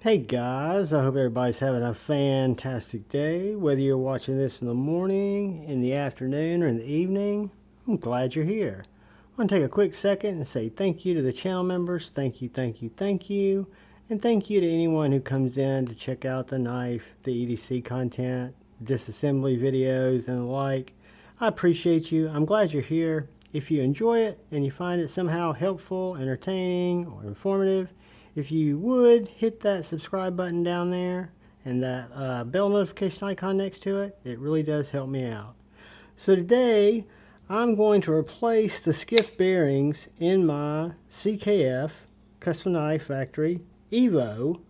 Hey guys, I hope everybody's having a fantastic day. Whether you're watching this in the morning, in the afternoon, or in the evening, I'm glad you're here. I want to take a quick second and say thank you to the channel members. Thank you, thank you, thank you. And thank you to anyone who comes in to check out the knife, the EDC content, disassembly videos, and the like. I appreciate you. I'm glad you're here. If you enjoy it and you find it somehow helpful, entertaining, or informative, if you would hit that subscribe button down there and that bell notification icon next to it, it really does help me out. So today I'm going to replace the skiff bearings in my CKF Custom Knife Factory Evo.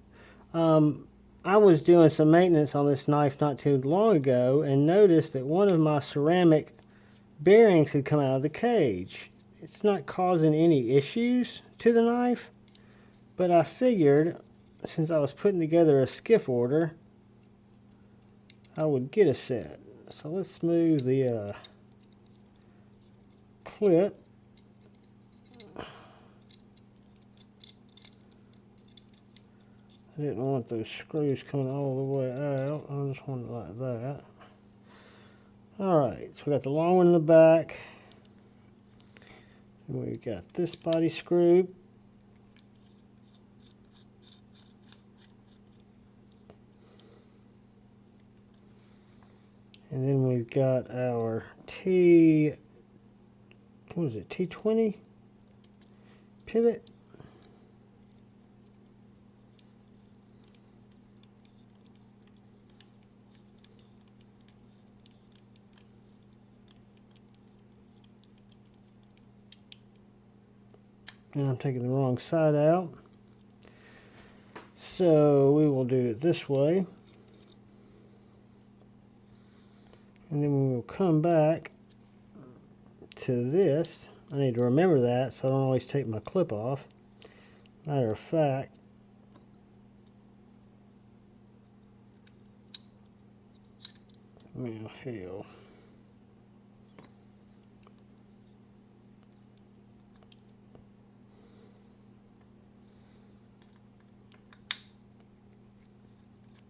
I was doing some maintenance on this knife not too long ago and noticed that one of my ceramic bearings had come out of the cage. It's not causing any issues to the knife, but I figured, since I was putting together a skiff order, I would get a set. So let's move the clip. I didn't want those screws coming all the way out. I just wanted it like that. Alright, so we got the long one in the back. And we've got this body screw. And then we've got our T20 pivot. And I'm taking the wrong side out. So we will do it this way. And then we will come back to this. I need to remember that so I don't always take my clip off. Matter of fact, well, hell.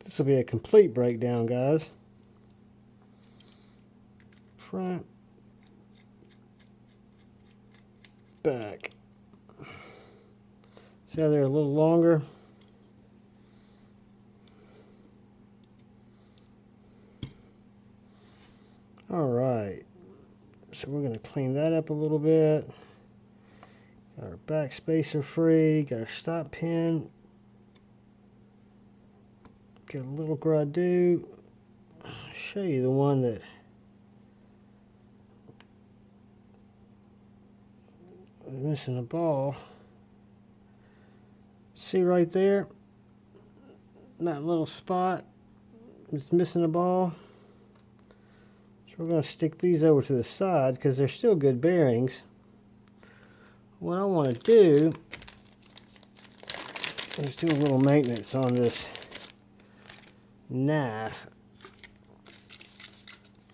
This will be a complete breakdown, guys. Front, back. See how they're a little longer? Alright, so we're going to clean that up a little bit. Got our back spacer free, got our stop pin. Got a little gradu. I'll show you the one that was missing a ball. See right there? That little spot is missing a ball. So we're going to stick these over to the side because they're still good bearings. What I want to do is do a little maintenance on this knife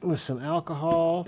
with some alcohol.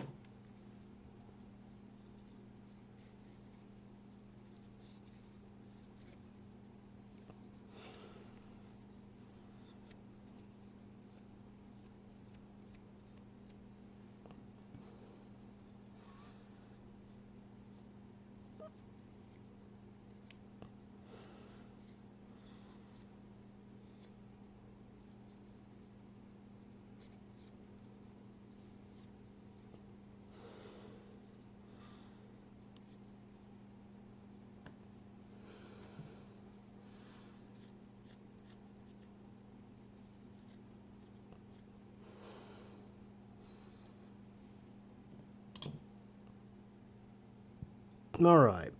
All right,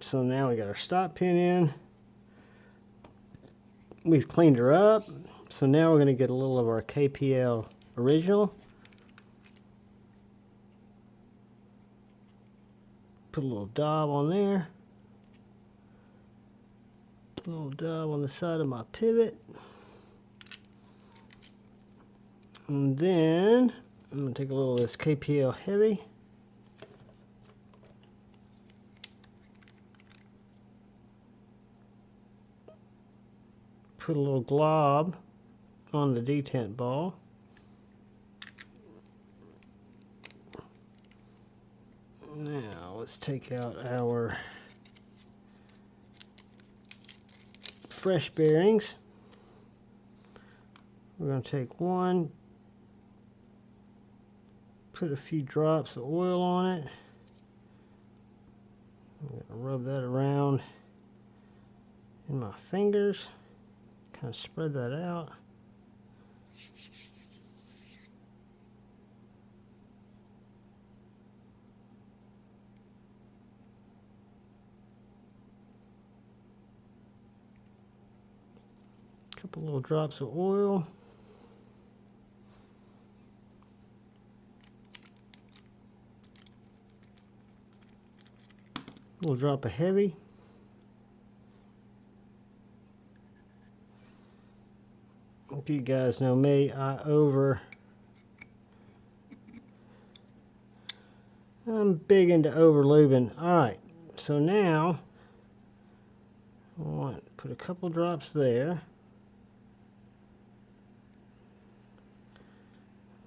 so now we got our stop pin in. We've cleaned her up, so now we're going to get a little of our KPL original. Put a little daub on there. A little daub on the side of my pivot. And then I'm going to take a little of this KPL heavy. put a little glob on the detent ball. Now let's take out our fresh bearings. We're going to take one, put a few drops of oil on it. I'm going to rub that around in my fingers, kind of spread that out. Couple little drops of oil. A little drop of heavy. If you guys know me, I'm big into over lubing. Alright, so now I want to put a couple drops there.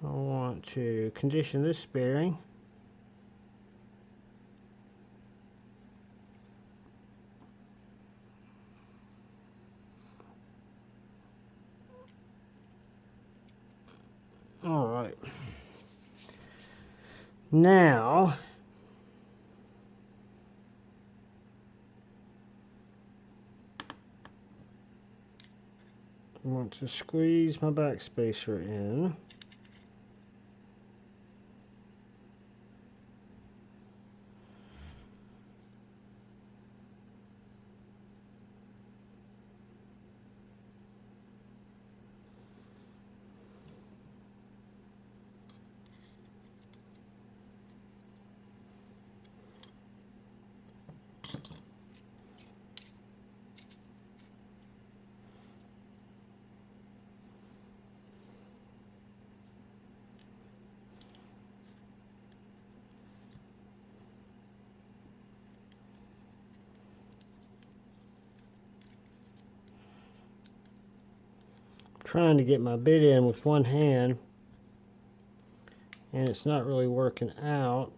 I want to condition this bearing. All right. Now, I want to squeeze my backspacer in. Trying to get my bit in with one hand, and it's not really working out.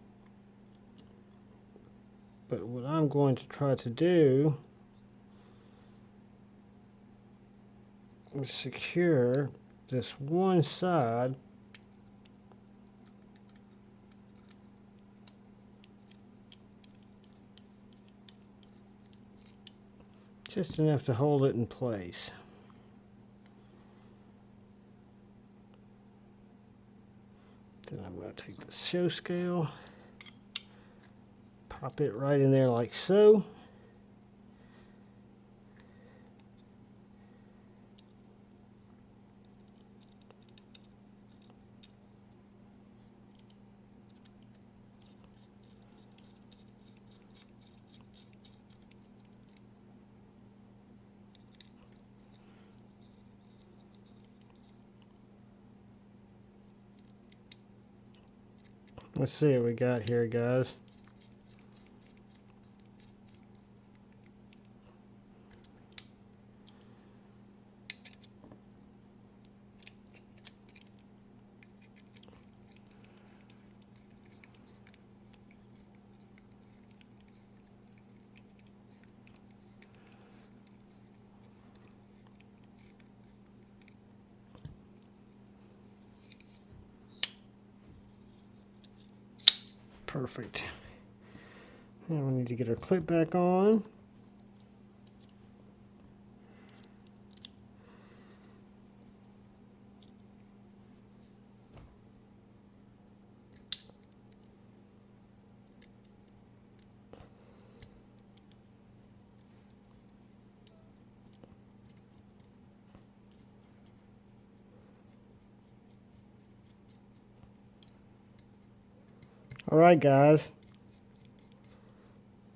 But what I'm going to try to do is secure this one side just enough to hold it in place. Then I'm going to take the show scale, pop it right in there like so. Let's see what we got here, guys. Perfect. Now we need to get our clip back on. Alright guys,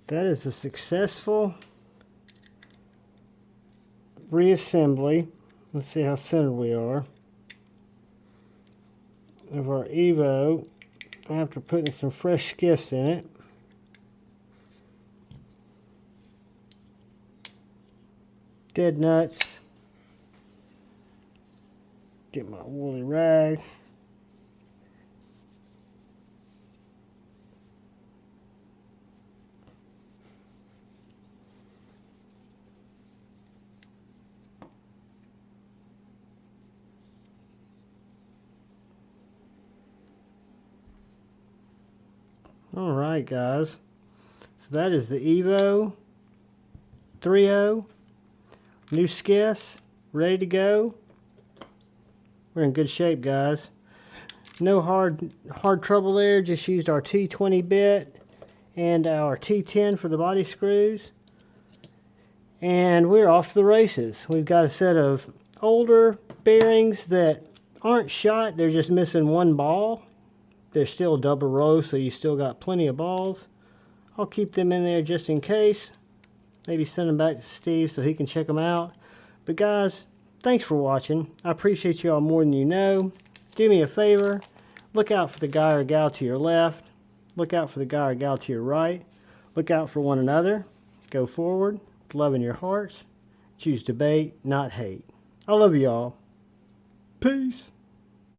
that is a successful reassembly. Let's see how centered we are of our Evo after putting some fresh skiffs in it. Dead nuts. Get my woolly rag. Alright guys, so that is the Evo 3.0, new skiffs, ready to go. We're in good shape guys. No hard trouble there, just used our T20 bit and our T10 for the body screws. And we're off to the races. We've got a set of older bearings that aren't shot, they're just missing one ball. They're still double row, so you still got plenty of balls. I'll keep them in there just in case. Maybe send them back to Steve so he can check them out. But guys, thanks for watching. I appreciate you all more than you know. Do me a favor. Look out for the guy or gal to your left. Look out for the guy or gal to your right. Look out for one another. Go forward with love in your hearts. Choose debate, not hate. I love you all. Peace.